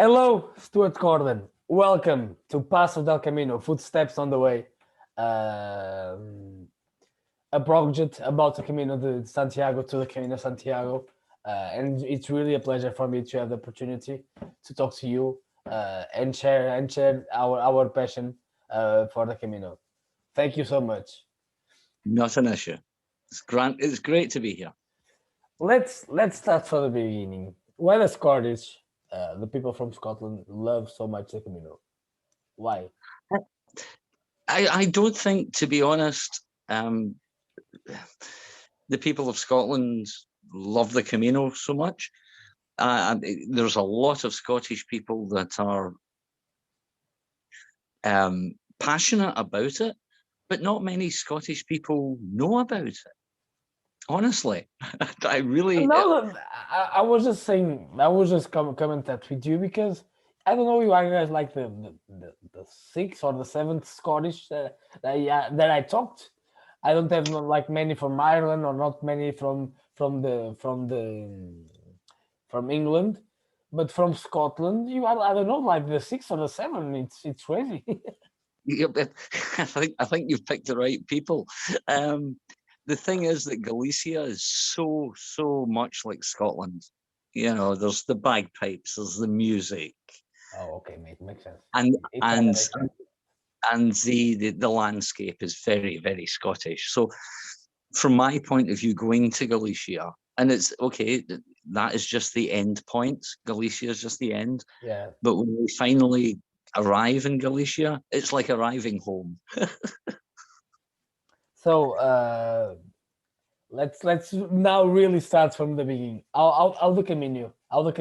Hello, Stewart Gordon. Welcome to Paso del Camino, Footsteps on the Way, um, a project about the Camino de Santiago to the Camino de Santiago. And it's really a pleasure for me to have the opportunity to talk to you and share our passion for the Camino. Thank you so much. Not an issue. It's great to be here. Let's start from the beginning. Why the Scottish, the people from Scotland, love so much the Camino? Why? I don't think, to be honest, the people of Scotland love the Camino so much. There's a lot of Scottish people that are passionate about it, but not many Scottish people know about it. Honestly, I really. No, I was just saying, I was just comment that with you because I don't know you are guys like the sixth or the seventh Scottish that I talked. I don't have like many from Ireland or not many from England, but from Scotland you are, I don't know, like the sixth or the seventh. It's crazy. I think you've picked the right people. The thing is that Galicia is so much like Scotland. There's the bagpipes, there's the music, Oh, okay, makes sense. and It kind of and makes sense. and the landscape is very Scottish. So, from my point of view, going to Galicia, and it's okay. That is just the end point. Galicia is just the end. Yeah. But when we finally arrive in Galicia, it's like arriving home. So let's now really start from the beginning. How the Camino, how the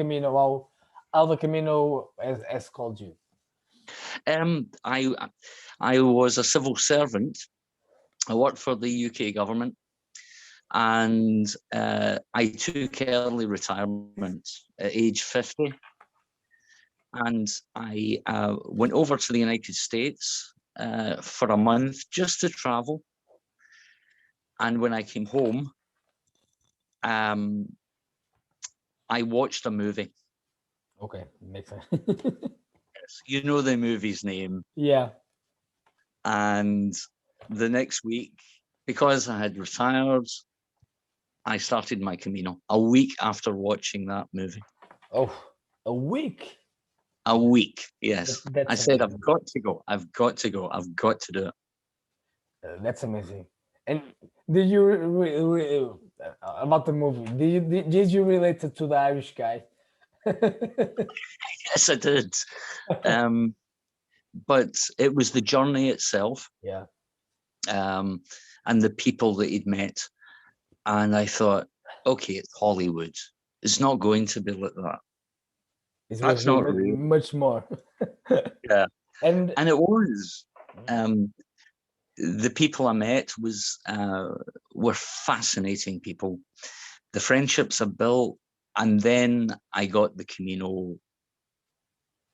Camino has called you. I was a civil servant. I worked for the UK government, and I took early retirement at age 50, and I went over to the United States for a month just to travel. And when I came home, I watched a movie. Okay, makes sense. You know the movie's name. Yeah. And the next week, because I had retired, I started my Camino a week after watching that movie. Oh, a week. A week, yes. I That's said, amazing. I've got to go. I've got to go. I've got to do it. That's amazing. And did you about the movie? Did you relate it to the Irish guy? Yes, I did. Um, but it was the journey itself, Yeah. and the people that he'd met. And I thought, okay, it's Hollywood. It's not going to be like that. It was That's not real. much more. Yeah. And And it was. Um, the people I met were fascinating people. The friendships I built, and then I got the Camino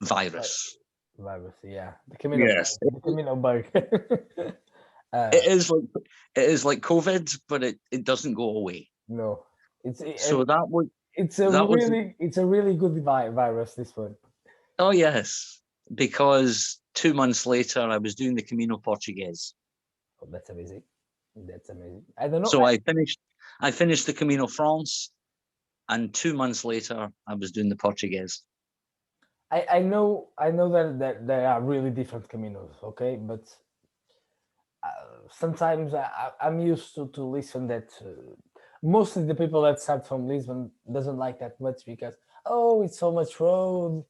virus. virus, yeah, the Camino bug, Yes, the Camino bug. it is like COVID, but it doesn't go away. No, So that was it's a that was really good virus. This one. oh yes, because 2 months later I was doing the Camino Portuguese. Oh, that's amazing. That's amazing. I don't know. So I finished the Camino France, and 2 months later I was doing the Portuguese. I know that there are really different Caminos. Okay, but sometimes I'm used to listen that mostly the people that start from Lisbon doesn't like that much because it's so much road,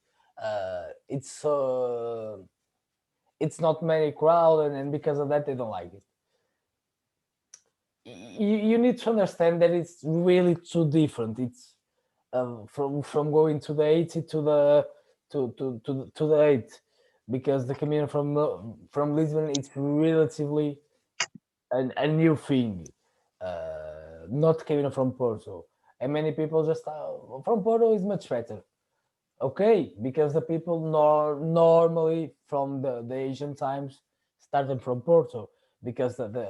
it's so it's not many crowd, and because of that they don't like it. You need to understand that it's really too different. It's from going to the 80 to the to the 8, because the Camino from Lisbon it's relatively a new thing, not Camino from Porto. And many people just from Porto is much better. Okay, because the people normally from the Asian times started from Porto, because the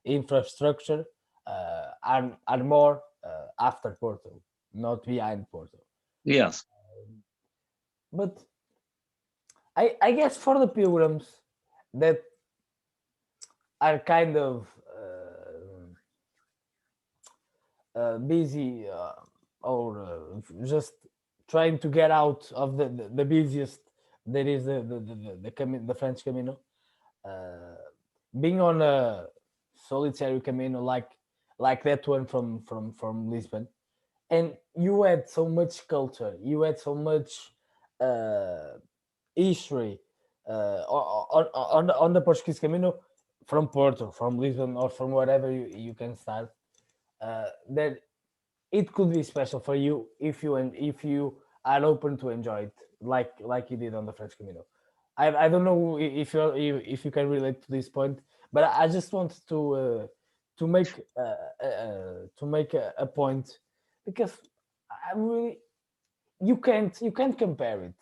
infrastructure are more after Porto, not behind Porto. Yes. But I guess for the pilgrims that are kind of busy or just trying to get out of the busiest that is the French Camino. Uh, Being on a solitary Camino like that one from Lisbon, and you had so much culture, you had so much uh, history on the Portuguese Camino from Porto, from Lisbon, or from wherever you can start. That it could be special for you if you are open to enjoy it like you did on the French Camino. I don't know if you can relate to this point, but I just wanted to make a point because I really you can't compare it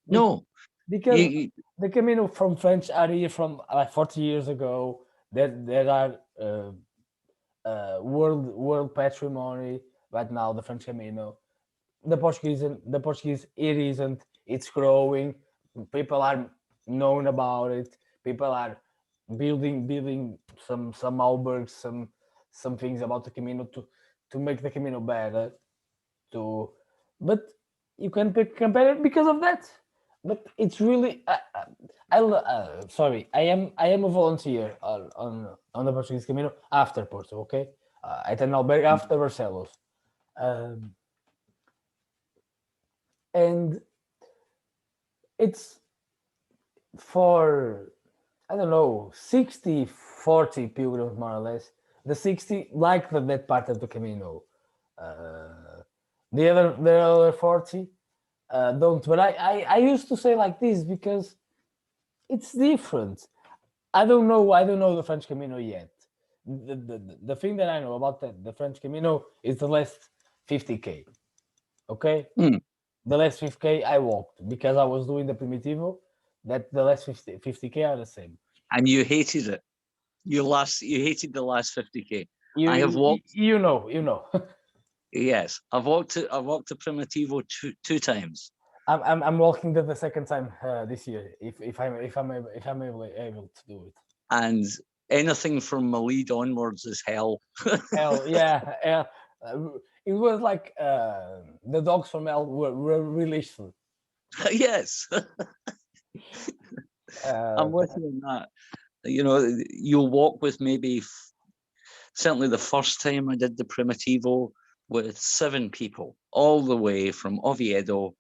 No. because You, the Camino from French are here from like 40 years ago. There are world patrimony right now. The French Camino, the Portuguese it isn't. It's growing. People are known about it. People are building some albergs, some things about the Camino to make the Camino better. To But you can compare it because of that. But it's really sorry. I am a volunteer on the Portuguese Camino after Porto. Okay, at an albergue after Barcelos. Um, and it's for I don't know 60-40 pilgrims more or less. The 60 like that part of the Camino. Uh, the other 40 don't. But I used to say like this because it's different. I don't know the French Camino yet. The thing that I know about the French Camino is the last 50k. Okay, mm, the last 50k I walked because I was doing the Primitivo. That the last 50k are the same. and you hated it. You hated the last 50k. You I have you, walked. you know you know. Yes, I've walked to Primitivo two times, I'm walking the second time this year if I'm able to do it. and anything from Malid onwards is hell. Hell yeah, yeah. It was like the dogs from hell were released. Yes, Uh, I'm with you on that. You'll walk with maybe certainly the first time I did the Primitivo with 7 people, all the way from Oviedo,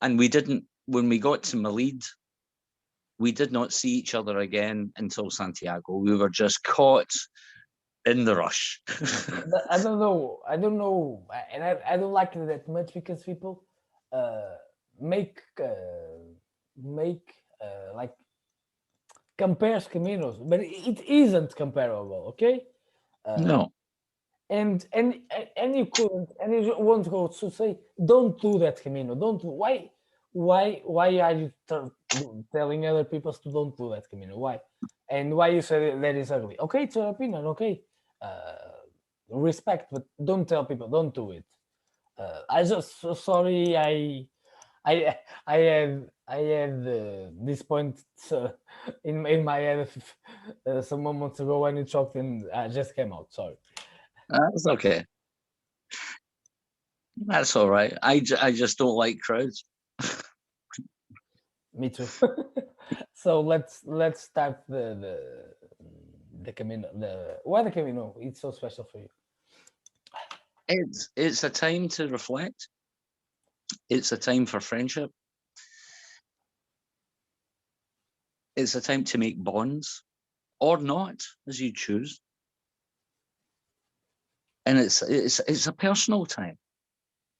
and we didn't. When we got to Malid, we did not see each other again until Santiago. We were just caught in the rush. I don't know. I don't know, and I don't like it that much because people uh, make like compares caminos, but it isn't comparable. Okay, uh, No, and you couldn't, and you won't go to say don't do that camino. Don't do, why are you telling other people to don't do that camino? Why? And why you say that is ugly? Okay, it's your opinion. Okay, uh, respect, but don't tell people don't do it. I just so sorry. I had this point in my head some moments ago when it shocked and I just came out. Sorry. that's okay. That's all right. I just don't like crowds. Me too. So let's start the Camino. Why the Camino? It's so special for you. It's a time to reflect. It's a time for friendship. It's a time to make bonds or not, as you choose. And it's a personal time.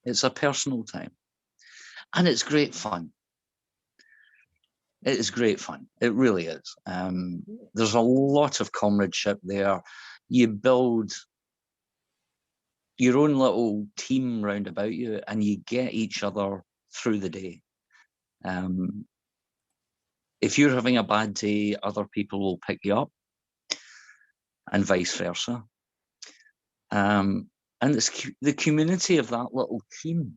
It's a personal time, and it's great fun. It is great fun. It really is. There's a lot of comradeship there. You build your own little team round about you, and you get each other through the day. Um, if you're having a bad day, other people will pick you up, and vice versa. And it's the community of that little team.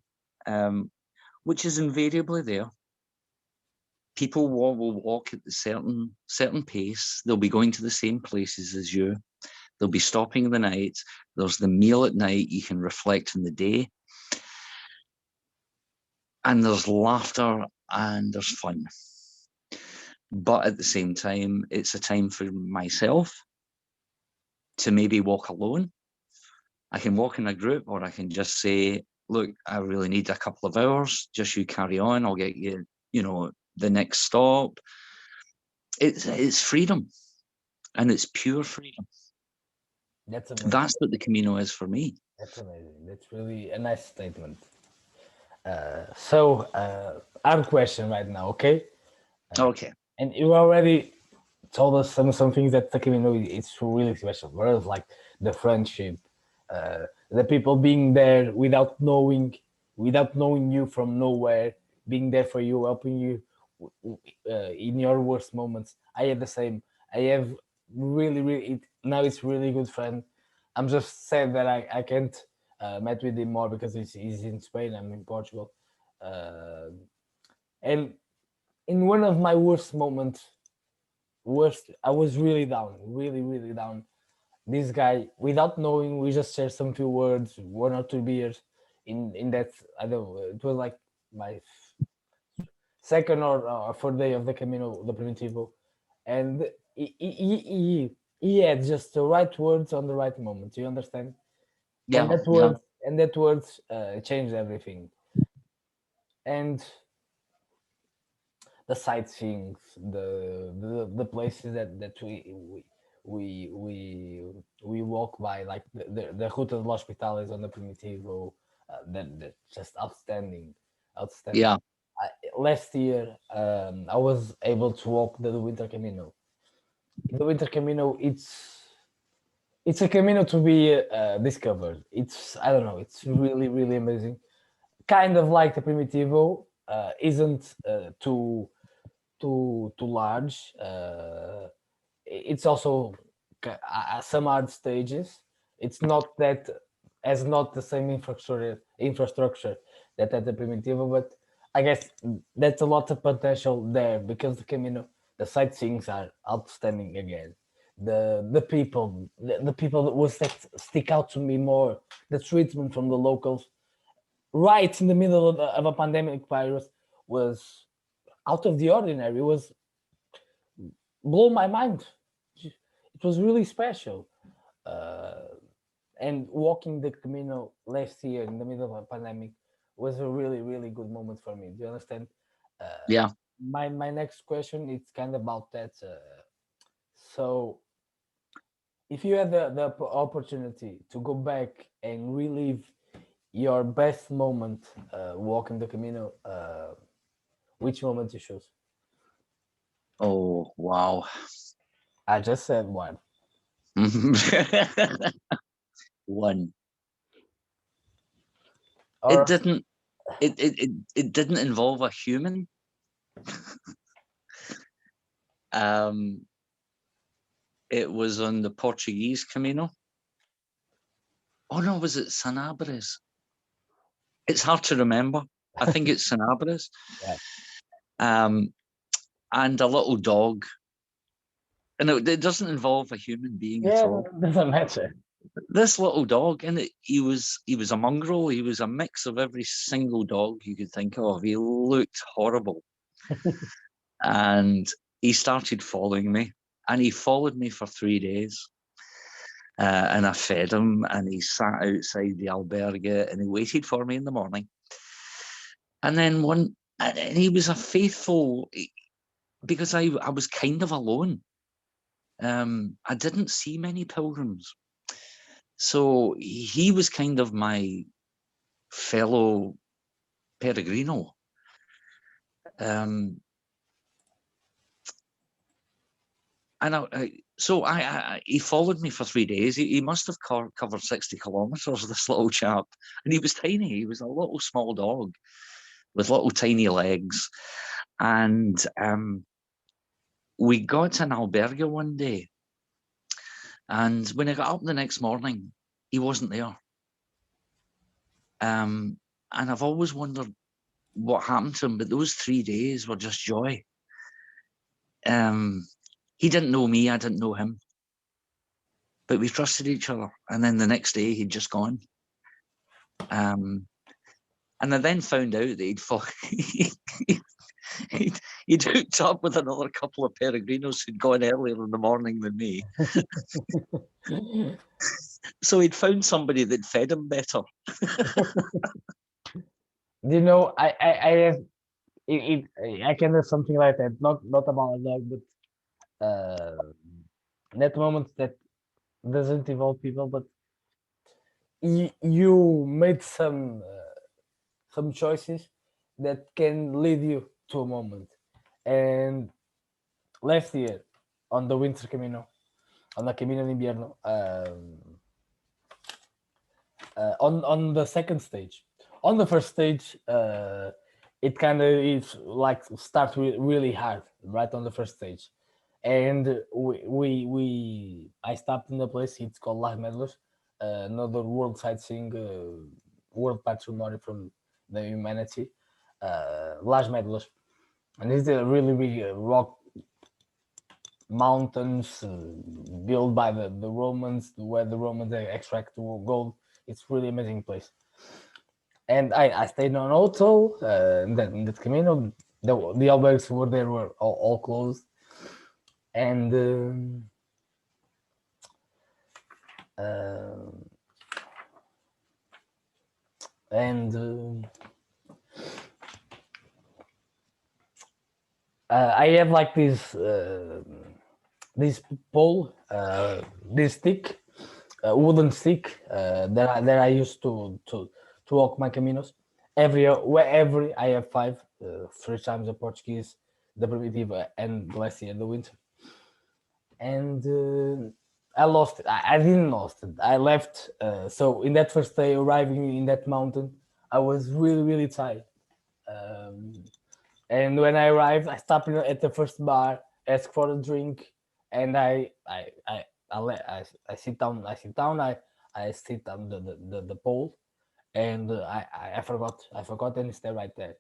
which is invariably there. People will walk at the certain pace. They'll be going to the same places as you. They'll be stopping in the night. There's the meal at night. You can reflect on the day. And there's laughter and there's fun. But at the same time, it's a time for myself to maybe walk alone. I can walk in a group, or I can just say, look, I really need a couple of hours. Just you carry on. I'll get you, the next stop. It's freedom, and it's pure freedom. That's amazing. That's what the Camino is for me. That's amazing. That's really a nice statement. So I have a question right now, okay? Okay. And you already told us some things that the Camino is really special. Whereas like the friendship, the people being there without knowing you from nowhere, being there for you, helping you in your worst moments. I had the same. I have now it's really good friend. I'm just sad that I can't met with him more because he's in Spain. I'm in Portugal, and in one of my worst moments, I was really down, really down. This guy, without knowing, we just shared some few words, 1 or 2 beers. In that, I don't know, it was like my second or third day of the Camino, the Primitivo, and he had just the right words on the right moment. You understand? Yeah. And that words changed everything. And the sightseeing, the places that we walk by, like the Ruta del Hospital is on the Primitivo, that just outstanding. Yeah. Last year, I was able to walk the Winter Camino. The Winter Camino, it's a Camino to be discovered. I don't know, it's really amazing. Kind of like the Primitivo, isn't too large. It's also some hard stages. It's not that has not the same infrastructure that at the Primitivo, but I guess that's a lot of potential there because the Camino, the sightseeing are outstanding again. The people that was that stick out to me more, the treatment from the locals right in the middle of a pandemic virus was out of the ordinary. It was blow my mind. It was really special. And walking the Camino last year in the middle of a pandemic was a really good moment for me. Do you understand? Yeah. My next question is kind of about that. So, if you had the opportunity to go back and relive your best moment walking the Camino, which moment you choose? Oh, wow. I just said one. One. Or It didn't involve a human. It was on the Portuguese Camino. Oh no, was it Sanabres? It's hard to remember. I think it's Sanabres. Yeah. And a little dog. And it doesn't involve a human being at all. Doesn't matter. This little dog, and he was a mongrel. He was a mix of every single dog you could think of. He looked horrible. And he started following me, and he followed me for 3 days. And I fed him, and he sat outside the albergue, and he waited for me in the morning. And then and he was a faithful, because I was kind of alone. I didn't see many pilgrims. So he was kind of my fellow peregrino. And he followed me for 3 days. He must have covered 60 kilometers, this little chap. And he was tiny. He was a little small dog with little tiny legs. And we got to an albergue one day. And when I got up the next morning, he wasn't there. And I've always wondered what happened to him, but those 3 days were just joy. He didn't know me, I didn't know him, but we trusted each other. And then the next day he'd just gone. And I then found out that he'd hooked up with another couple of peregrinos who'd gone earlier in the morning than me. So he'd found somebody that fed him better. You know, I have I can do something like that. Not about a dog, but that moment that doesn't involve people, but you made some choices that can lead you to a moment. And last year on the winter Camino, on the Camino de Invierno, on the second stage, on the first stage, it kind of is like start really hard right on the first stage, and I stopped in the place. It's called Las Medlas, another world sightseeing, world patrimony from the humanity, Las Medlas, and it's a really big rock mountains built by the Romans, where the Romans extract gold. It's really amazing place. And I stayed on hotel in that Camino. The albergs were there were all closed, and I have like this pole, this stick, wooden stick that I used to walk my caminos. Every I have 5, 3 times the Portuguese, the Primitiva, and last year the winter. And I lost it. I didn't lost it. I left. So in that first day arriving in that mountain, I was really tired. And when I arrived, I stopped at the first bar, asked for a drink, and I sit down. I sit down. I sit on the pole, and I forgot, and stay right there.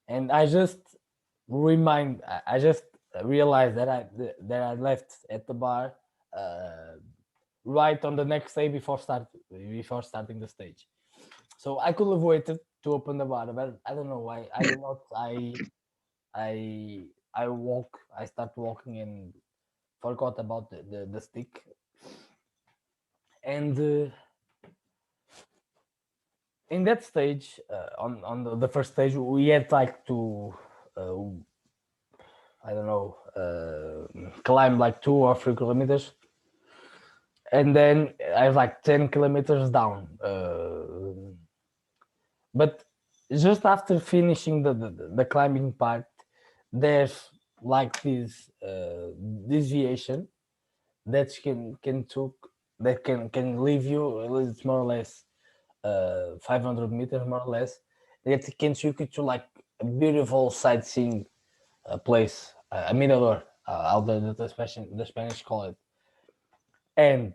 And I just realized that I left at the bar right on the next day before starting the stage. So I could have waited to open the bar, but I don't know why I did not. I start walking and forgot about the stick. And in that stage, on the first stage, we had like to I don't know, climb like 2 or 3 kilometers, and then I have like 10 kilometers down. But just after finishing the climbing part, there's like this deviation that can leave you. It's more or less 500 meters, more or less. That can take you to like a beautiful sightseeing place, a mirador, how the Spanish call it. And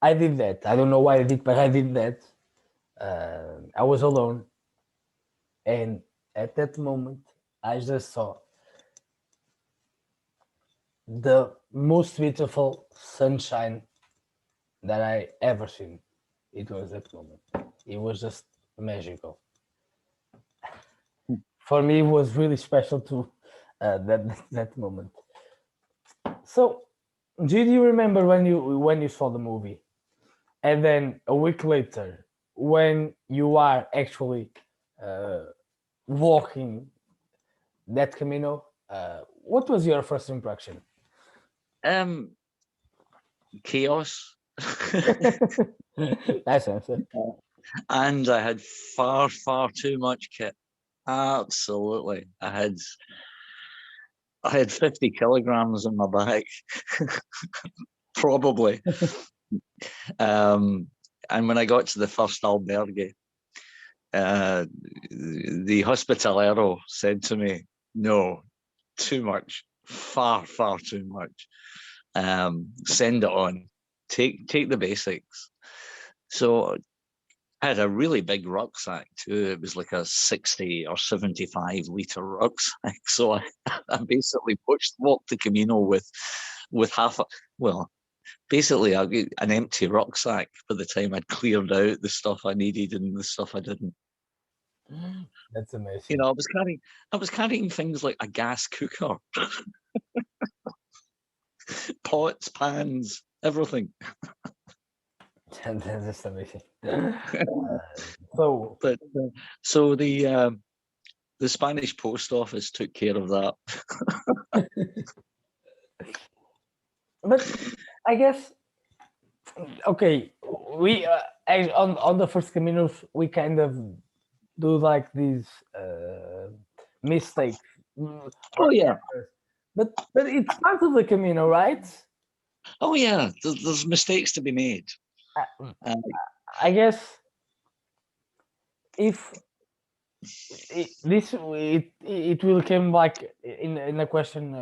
I did that. I don't know why I did, but I did that. I was alone, and at that moment, I just saw the most beautiful sunshine that I ever seen. It was that moment. It was just magical. For me, it was really special to that moment. So, did you remember when you saw the movie, and then a week later, when you are actually walking that Camino, what was your first impression? Chaos. Nice answer. And I had far too much kit. Absolutely. I had 50 kilograms in my bag. Probably. And when I got to the first albergue, the hospitalero said to me, "No, too much, far too much. Send it on. Take the basics." So I had a really big rucksack too. It was like a 60 or 75 litre rucksack. So I basically walked the Camino with basically an empty rucksack by the time I'd cleared out the stuff I needed and the stuff I didn't. That's amazing. You know, I was carrying things like a gas cooker, pots, pans, everything. That's amazing. So the Spanish post office took care of that. But I guess, okay, we on the first Caminos we kind of do like these mistakes. Oh yeah, but it's part of the Camino, right? oh yeah. There's mistakes to be made. I guess if it will come like in a question,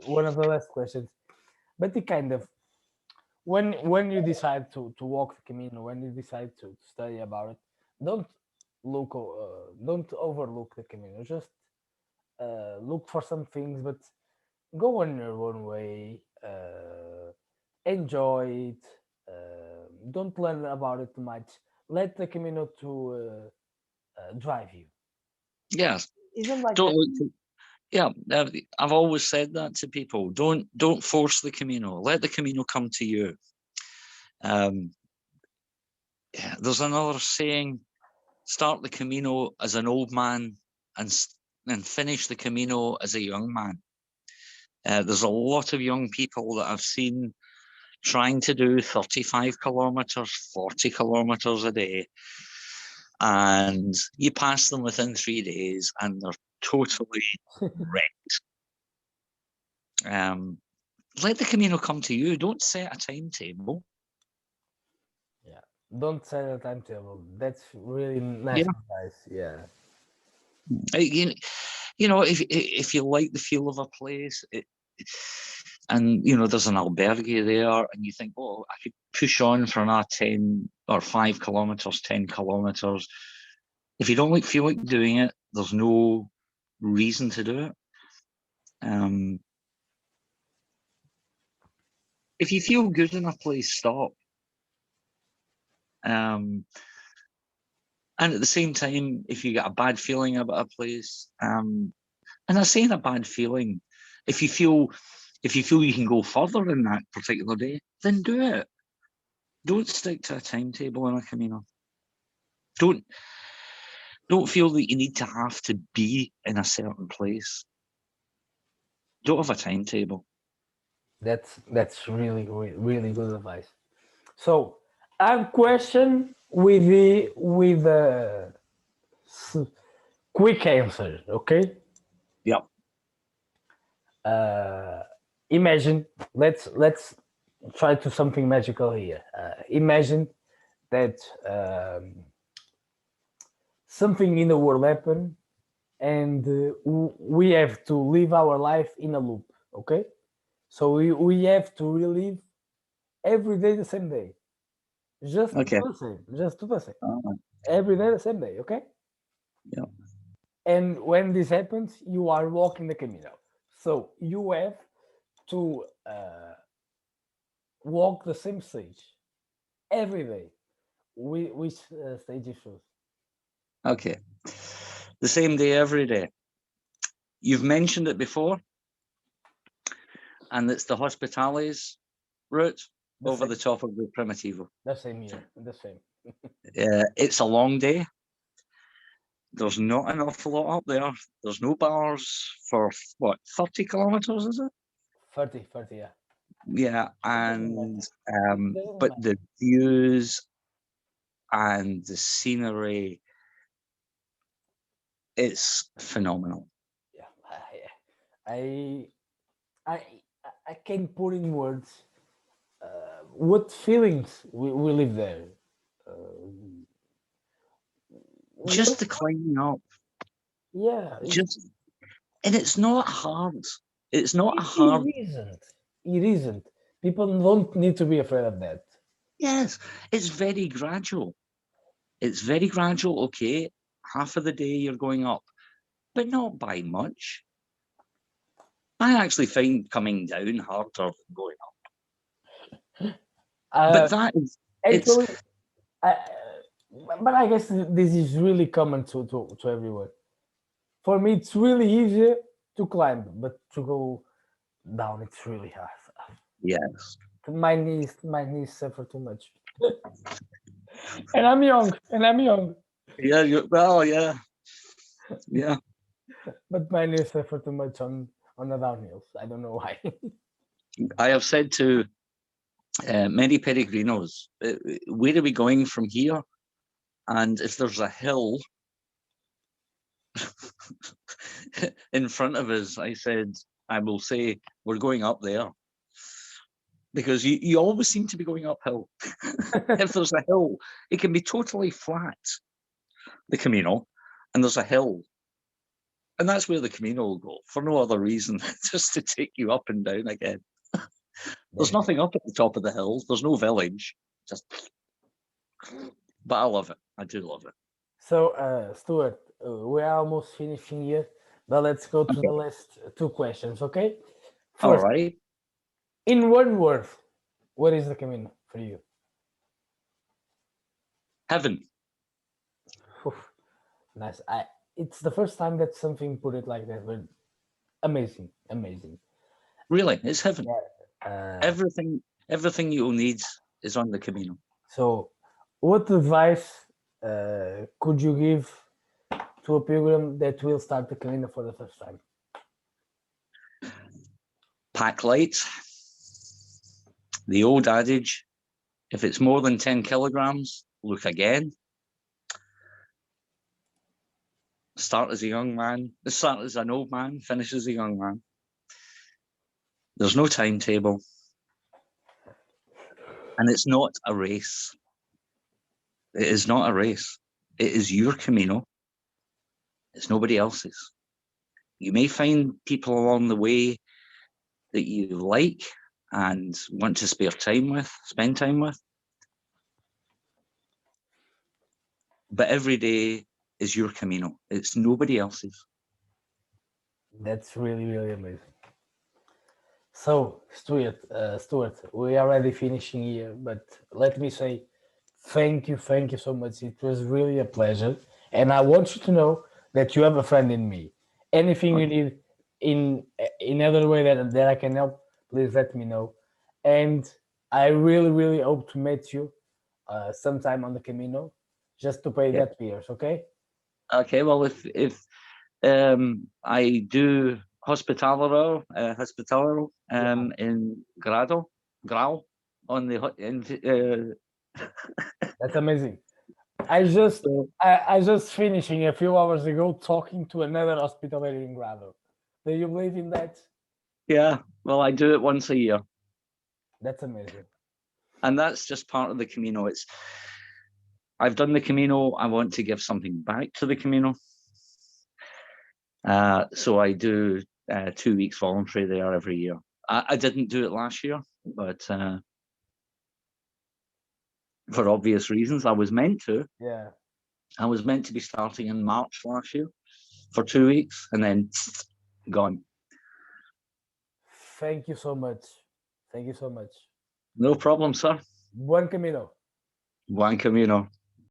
one of the last questions, but it kind of, when you decide to walk the Camino, when you decide to study about it, don't don't overlook the Camino. Just look for some things, but go on your own way. Enjoy it. Don't learn about it too much. Let the Camino to drive you. Yes. Isn't like Don't that? look to, yeah, I've always said that to people. Don't force the Camino. Let the Camino come to you. Yeah, there's another saying: start the Camino as an old man and finish the Camino as a young man. There's a lot of young people that I've seen trying to do 35 kilometers, 40 kilometers a day, and you pass them within 3 days and they're totally wrecked. Let the Camino come to you. Don't set a timetable. Yeah, don't set a timetable. That's really nice advice. Yeah. You know, if you like the feel of a place, and you know there's an albergue there, and you think, oh, I could push on for another 10 or 5 kilometers, 10 kilometers. If you don't feel like doing it, there's no reason to do it. If you feel good in a place, stop. And at the same time, if you get a bad feeling about a place, and I'm saying a bad feeling, if you feel you can go further in that particular day, then do it. Don't stick to a timetable in a Camino. Don't feel that you need to have to be in a certain place. Don't have a timetable. That's really good advice. So I have a question with the quick answer. Okay. Yeah. Imagine, let's try to something magical here. Imagine that something in the world happened, and we have to live our life in a loop. Okay, so we have to relive every day the same day, just Okay. do the same, every day the same day. Okay. Yeah. And when this happens, you are walking the Camino. So you have to walk the same stage every day. Which stage you choose? Okay. The same day every day. You've mentioned it before, and it's the Hospitales route over the top of the Primitivo. The same year, the same. It's a long day. There's not an awful lot up there. There's no bars for what, 30 kilometers, is it? 30, yeah. Yeah, and but the views and the scenery, it's phenomenal. Yeah, I can't put in words what feelings we live there. Just the climbing up. Yeah. And it's not hard. It's not hard. It isn't. People don't need to be afraid of that. Yes, it's very gradual. It's very gradual, okay. Half of the day you're going up, but not by much. I actually find coming down harder than going up. But that is, actually, but I guess this is really common to everyone. For me, it's really easier to climb, but to go down, it's really hard. yes. My knees suffer too much, and I'm young. Yeah, well, yeah. Yeah. But my knees suffer too much on the downhills. I don't know why. I have said to many peregrinos, where are we going from here? And if there's a hill in front of us, I will say, we're going up there. Because you always seem to be going uphill. If there's a hill, it can be totally flat, the Camino, and there's a hill. And that's where the Camino will go, for no other reason, just to take you up and down again. There's nothing up at the top of the hill. There's no village. But I love it. I do love it. So, Stuart, we're almost finishing here, but let's go to the last two questions, okay? All right. In one word, what is the Camino for you? Heaven. Oof, nice. It's the first time that something put it like that, but amazing. Really, it's heaven. Yeah, Everything you'll need is on the Camino. So, what advice could you give to a pilgrim that will start the Camino for the first time? Pack light. The old adage, if it's more than 10 kilograms, look again. Start as a young man, start as an old man, finish as a young man. There's no timetable. And it's not a race. It is not a race. It is your Camino. It's nobody else's. You may find people along the way that you like and want to spend time with. But every day is your Camino. It's nobody else's. That's really amazing. So, Stuart, we are already finishing here, but let me say thank you so much. It was really a pleasure, and I want you to know that you have a friend in me. Anything you need in other way that I can help, please let me know. And I really hope to meet you sometime on the Camino, just to pay that beers. Okay? Okay. Well, if I do hospitalero in Grau on the That's amazing. I just finishing a few hours ago talking to another hospitalier in Grado. Do you believe in that? Yeah, well, I do it once a year. That's amazing. And that's just part of the Camino. I've done the Camino. I want to give something back to the Camino. So I do 2 weeks voluntary there every year. I didn't do it last year, but for obvious reasons, I was meant to. Yeah. I was meant to be starting in March last year for 2 weeks and then gone. Thank you so much. No problem, sir. Buen Camino. Buen Camino.